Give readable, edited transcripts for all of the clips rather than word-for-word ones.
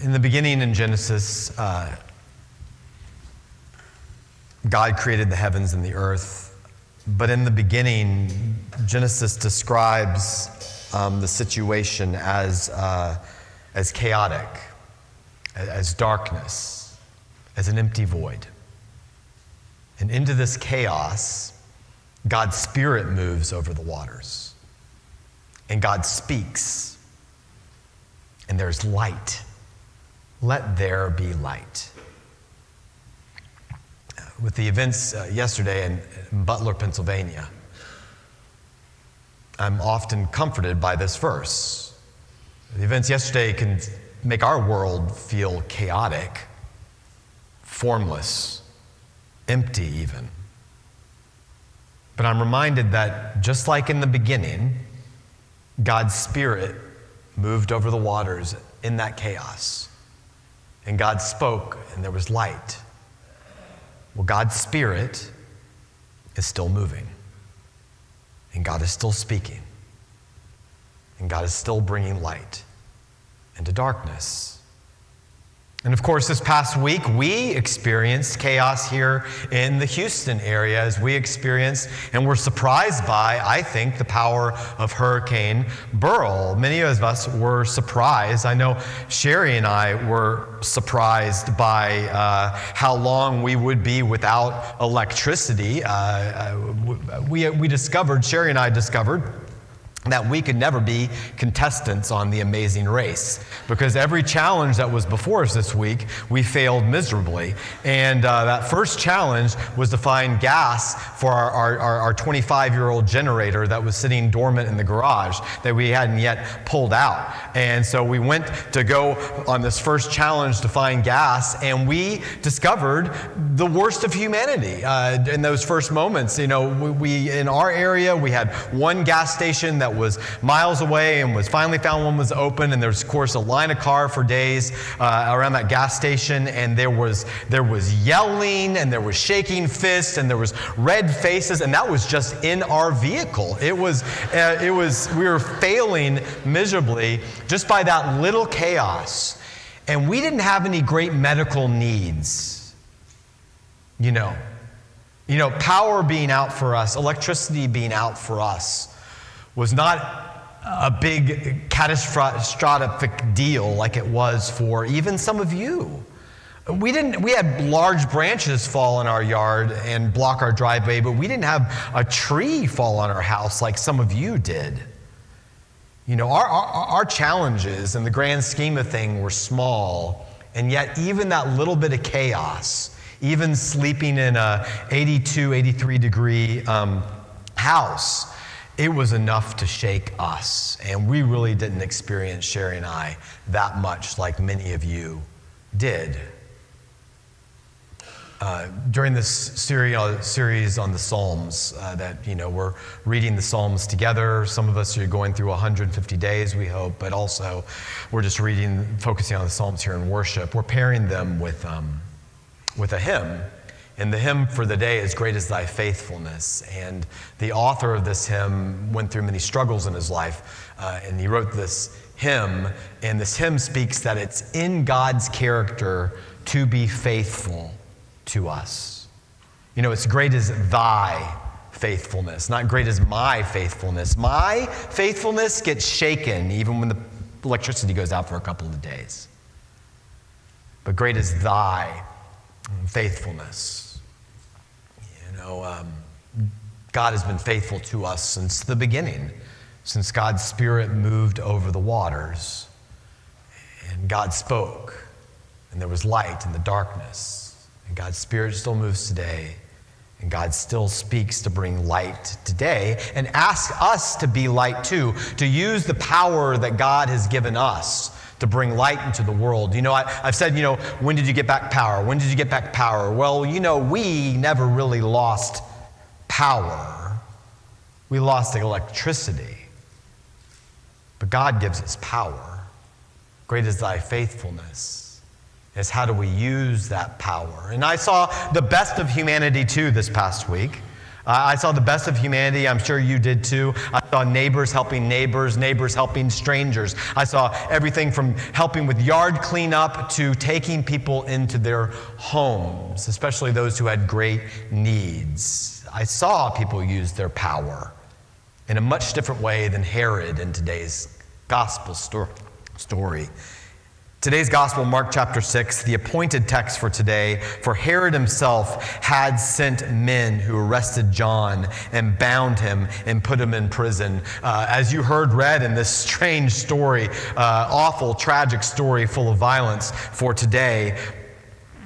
In the beginning in Genesis, God created the heavens and the earth. But in the beginning, Genesis describes the situation as chaotic, as darkness, as an empty void. And into this chaos, God's Spirit moves over the waters. And God speaks. And there's light. Let there be light. With the events yesterday in Butler, Pennsylvania, I'm often comforted by this verse. The events yesterday can make our world feel chaotic, formless, empty even. But I'm reminded that just like in the beginning, God's Spirit moved over the waters in that chaos. And God spoke, and there was light. Well, God's Spirit is still moving. And God is still speaking. And God is still bringing light into darkness. And of course, this past week, we experienced chaos here in the Houston area as we experienced and were surprised by, I think, the power of Hurricane Burl. Many of us were surprised. I know Sherry and I were surprised by how long we would be without electricity. Sherry and I discovered that we could never be contestants on The Amazing Race because every challenge that was before us this week, we failed miserably. And that first challenge was to find gas for our 25-year-old generator that was sitting dormant in the garage that we hadn't yet pulled out. And so we went to go on this first challenge to find gas, and we discovered the worst of humanity in those first moments. You know, we in our area, we had one gas station that was miles away and was finally found one was open, and there was, of course, a line of car for days around that gas station, and there was yelling, and there was shaking fists, and there was red faces, and that was just in our vehicle. It was we were failing miserably just by that little chaos, and we didn't have any great medical needs. You know, power being out for us, electricity being out for us was not a big catastrophic deal like it was for even some of you. We had large branches fall in our yard and block our driveway, but we didn't have a tree fall on our house like some of you did. You know, our challenges in the grand scheme of things were small, and yet even that little bit of chaos, even sleeping in a 82, 83 degree house, it was enough to shake us. And we really didn't experience, Sherry and I, that much like many of you did. During this series on the Psalms, we're reading the Psalms together. Some of us are going through 150 days, we hope, but also we're just focusing on the Psalms here in worship. We're pairing them with a hymn. And the hymn for the day is Great is Thy Faithfulness. And the author of this hymn went through many struggles in his life, and he wrote this hymn. And this hymn speaks that it's in God's character to be faithful to us. You know, it's great is Thy faithfulness, not great is my faithfulness. My faithfulness gets shaken even when the electricity goes out for a couple of days. But great is Thy faithfulness. God has been faithful to us since the beginning, since God's Spirit moved over the waters, and God spoke, and there was light in the darkness, and God's Spirit still moves today, and God still speaks to bring light today, and asks us to be light too, to use the power that God has given us to bring light into the world. You know, I've said, when did you get back power? When did you get back power? Well, we never really lost power. We lost electricity. But God gives us power. Great is Thy faithfulness. It's how do we use that power? And I saw the best of humanity too this past week. I saw the best of humanity. I'm sure you did too. I saw neighbors helping neighbors, neighbors helping strangers. I saw everything from helping with yard cleanup to taking people into their homes, especially those who had great needs. I saw people use their power in a much different way than Herod in today's gospel story. Today's gospel, Mark chapter 6, the appointed text for today, for Herod himself had sent men who arrested John and bound him and put him in prison. As you heard read in this strange story, awful, tragic story full of violence for today,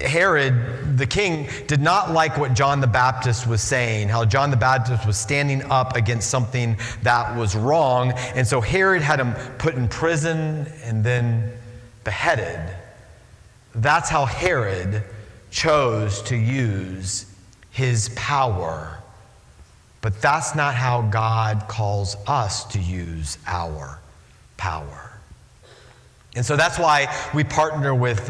Herod, the king, did not like what John the Baptist was saying, how John the Baptist was standing up against something that was wrong. And so Herod had him put in prison and then beheaded. That's how Herod chose to use his power. But that's not how God calls us to use our power. And so that's why we partner with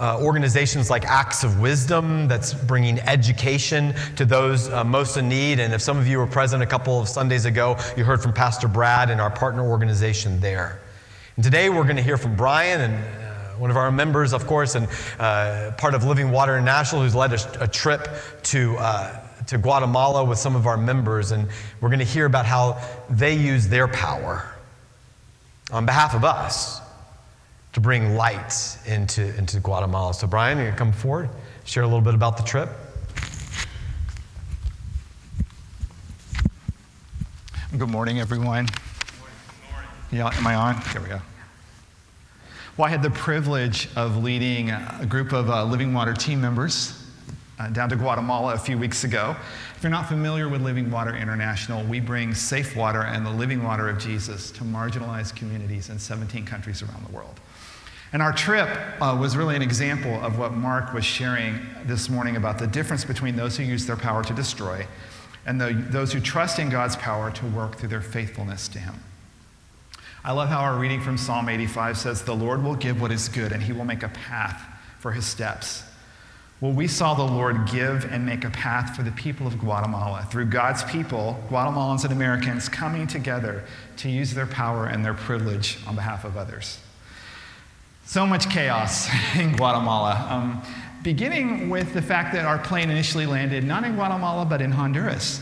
organizations like Acts of Wisdom that's bringing education to those most in need. And if some of you were present a couple of Sundays ago, you heard from Pastor Brad and our partner organization there. And today we're going to hear from Brian, and one of our members, of course, and part of Living Water International, who's led a trip to Guatemala with some of our members. And we're going to hear about how they use their power on behalf of us to bring light into Guatemala. So Brian, you can come forward, share a little bit about the trip. Good morning, everyone. Yeah, am I on? There we go. Well, I had the privilege of leading a group of Living Water team members down to Guatemala a few weeks ago. If you're not familiar with Living Water International, we bring safe water and the living water of Jesus to marginalized communities in 17 countries around the world. And our trip was really an example of what Mark was sharing this morning about the difference between those who use their power to destroy and those who trust in God's power to work through their faithfulness to Him. I love how our reading from Psalm 85 says, "The Lord will give what is good, and He will make a path for His steps." Well, we saw the Lord give and make a path for the people of Guatemala through God's people, Guatemalans and Americans, coming together to use their power and their privilege on behalf of others. So much chaos in Guatemala, beginning with the fact that our plane initially landed not in Guatemala, but in Honduras.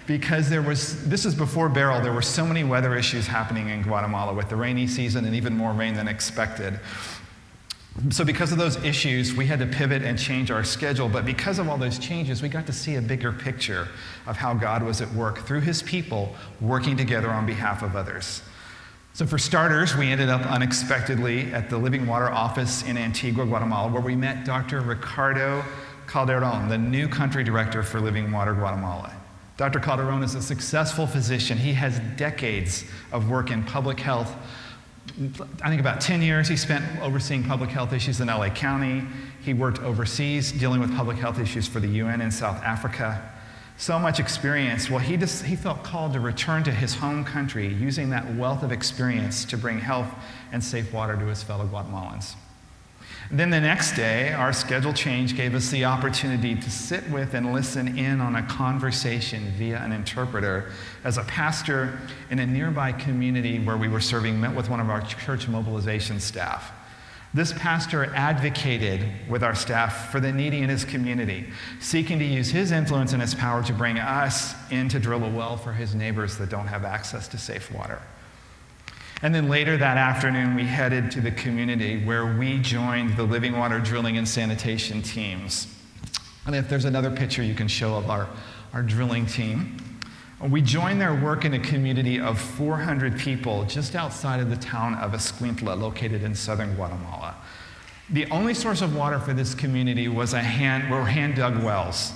Because this is before Burl, there were so many weather issues happening in Guatemala with the rainy season and even more rain than expected. So because of those issues, we had to pivot and change our schedule. But because of all those changes, we got to see a bigger picture of how God was at work through His people working together on behalf of others. So for starters, we ended up unexpectedly at the Living Water office in Antigua, Guatemala, where we met Dr. Ricardo Calderon, the new country director for Living Water Guatemala. Dr. Calderon is a successful physician. He has decades of work in public health. I think about 10 years he spent overseeing public health issues in LA County. He worked overseas dealing with public health issues for the UN in South Africa. So much experience. Well, he felt called to return to his home country using that wealth of experience to bring health and safe water to his fellow Guatemalans. Then the next day, our schedule change gave us the opportunity to sit with and listen in on a conversation via an interpreter as a pastor in a nearby community where we were serving met with one of our church mobilization staff. This pastor advocated with our staff for the needy in his community, seeking to use his influence and his power to bring us in to drill a well for his neighbors that don't have access to safe water. And then later that afternoon, we headed to the community where we joined the Living Water drilling and sanitation teams. And if there's another picture you can show of our drilling team. We joined their work in a community of 400 people just outside of the town of Escuintla, located in southern Guatemala. The only source of water for this community were hand-dug wells.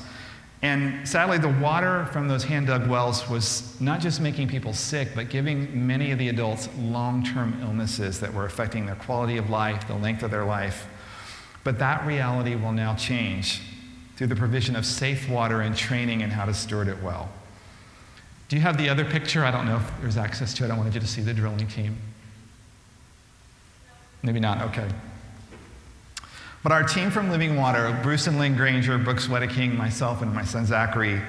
And sadly, the water from those hand-dug wells was not just making people sick, but giving many of the adults long-term illnesses that were affecting their quality of life, the length of their life. But that reality will now change through the provision of safe water and training in how to steward it well. Do you have the other picture? I don't know if there's access to it. I wanted you to see the drilling team. Maybe not, okay. But our team from Living Water, Bruce and Lynn Granger, Brooks Wedeking, myself, and my son Zachary,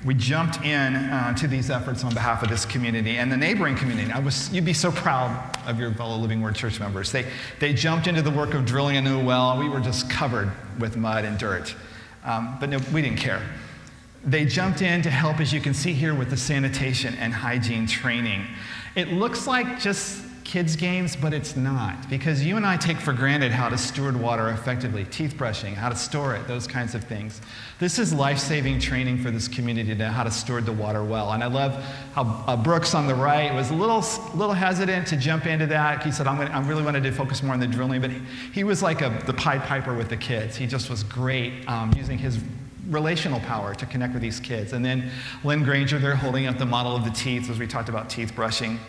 we jumped in to these efforts on behalf of this community and the neighboring community. You'd be so proud of your fellow Living Word church members. They jumped into the work of drilling a new well. We were just covered with mud and dirt. But no, we didn't care. They jumped in to help, as you can see here, with the sanitation and hygiene training. It looks like just kids' games, but it's not, because you and I take for granted how to steward water effectively, teeth brushing, how to store it, those kinds of things. This is life-saving training for this community to know how to steward the water well. And I love how Brooks on the right was a little hesitant to jump into that. He said, I really wanted to focus more on the drilling, but he was like the Pied Piper with the kids. He just was great using his relational power to connect with these kids. And then Lynn Granger there holding up the model of the teeth as we talked about teeth brushing.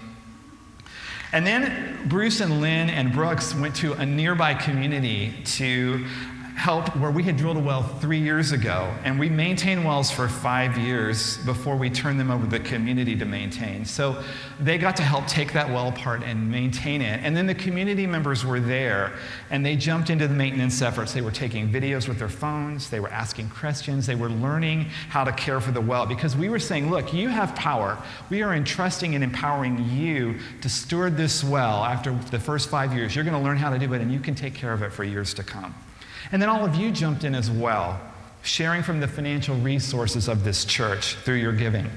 And then Bruce and Lynn and Brooks went to a nearby community to help where we had drilled a well 3 years ago, and we maintained wells for 5 years before we turned them over to the community to maintain. So they got to help take that well apart and maintain it. And then the community members were there, and they jumped into the maintenance efforts. They were taking videos with their phones. They were asking questions. They were learning how to care for the well, because we were saying, look, you have power. We are entrusting and empowering you to steward this well after the first 5 years. You're going to learn how to do it, and you can take care of it for years to come. And then all of you jumped in as well, sharing from the financial resources of this church through your giving.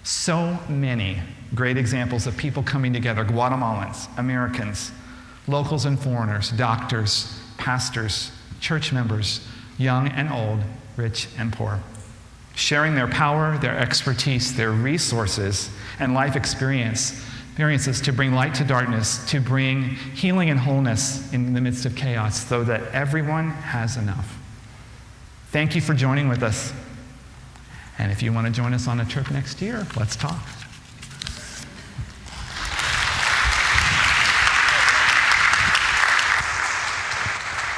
So many great examples of people coming together, Guatemalans, Americans, locals and foreigners, doctors, pastors, church members, young and old, rich and poor, sharing their power, their expertise, their resources, and life experiences to bring light to darkness, to bring healing and wholeness in the midst of chaos, so that everyone has enough. Thank you for joining with us. And if you want to join us on a trip next year, let's talk.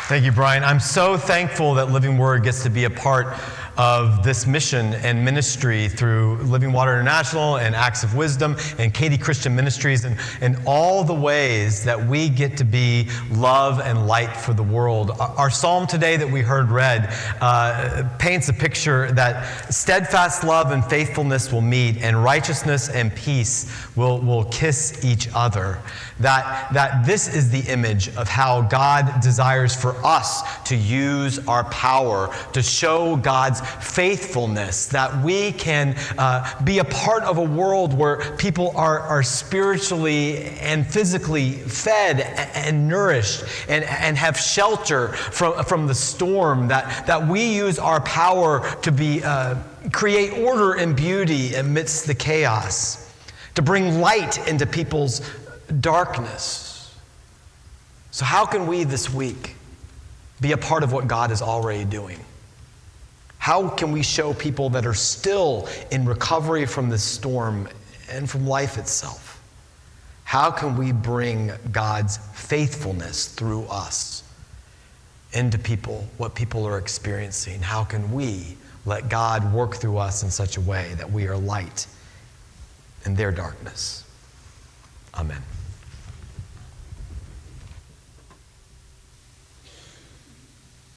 Thank you, Brian. I'm so thankful that Living Word gets to be a part of this mission and ministry through Living Water International and Acts of Wisdom and Katie Christian Ministries, and all the ways that we get to be love and light for the world. Our psalm today that we heard read paints a picture that steadfast love and faithfulness will meet, and righteousness and peace will kiss each other. That this is the image of how God desires for us to use our power to show God's faithfulness, that we can be a part of a world where people are spiritually and physically fed and nourished and have shelter from the storm, that we use our power to create order and beauty amidst the chaos, to bring light into people's darkness. So how can we this week be a part of what God is already doing? How can we show people that are still in recovery from this storm and from life itself? How can we bring God's faithfulness through us into people, what people are experiencing? How can we let God work through us in such a way that we are light in their darkness? Amen.